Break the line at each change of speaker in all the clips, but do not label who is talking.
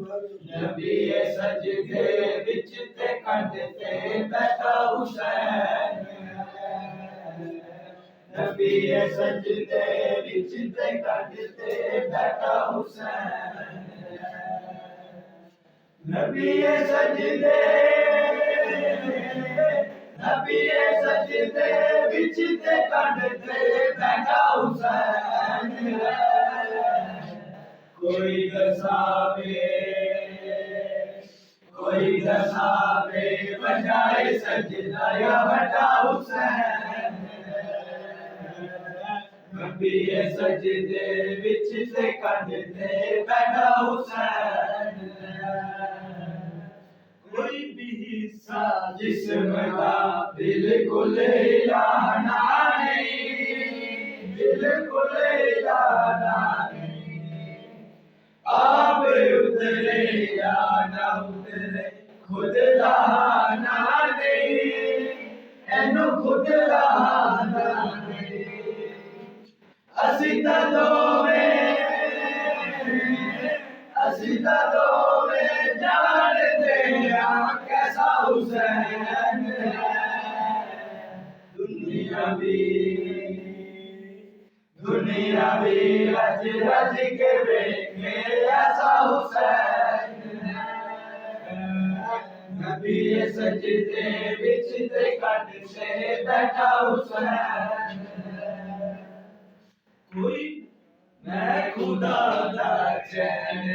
नबी सजदे विच ते कंध ते बैठा हुसैन नबी सजदे विच ते कंध ते बैठा हुसैन नबी सजदे विच ते कंध ते बैठा हुसैन कोई दसावे बजाए सजदा या बड़ा हुसैन नबी सजदे विच ते कंध ते बैठा हुसैन कोई भी हिस्सा जिस्म दा बिल्कुल हिलाना नहीं बिल्कुल हिलाना आप उतरे या ना उतरे खुद लाना नहीं एनु खुद लाना नहीं असी ता दोवे जान दे कैसा हुसैन है दुनिया भी रज रज के देखे ऐसा हुसैन नबी सजदे विच ते कंध ते बैठा हुसैन कोई मैं खुदा दा चैन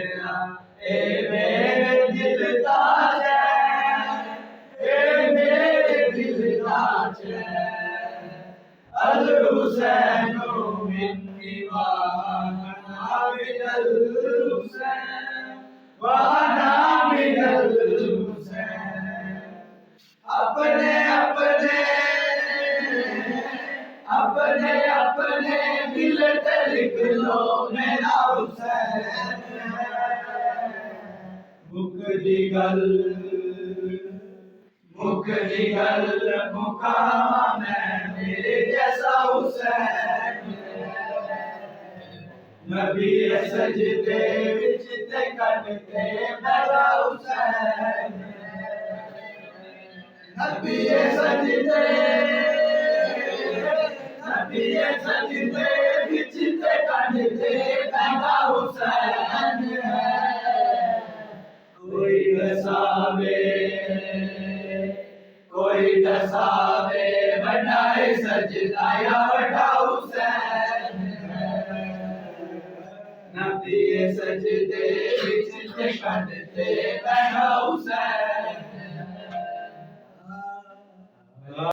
ए मेरे दिल दा चैन ए मेरे दिल दा चैन अल हुसैन मिन्नी वाना मिनल हुसैन वाना मिनल हुसैन अपने दिल ते लिख लो मेरा हुसैन मुकदी गल मुकामा मैं मेरे जैसा हुसैन नबी सजदे विच ते कंध ते बैठा हुसैन नबी सजदे विच ते कंध ते बैठा हुसैन कोई दसावे बनाए सजदा या बड़ा हुसैन नबी सजदे विच ते कंध ते बैठा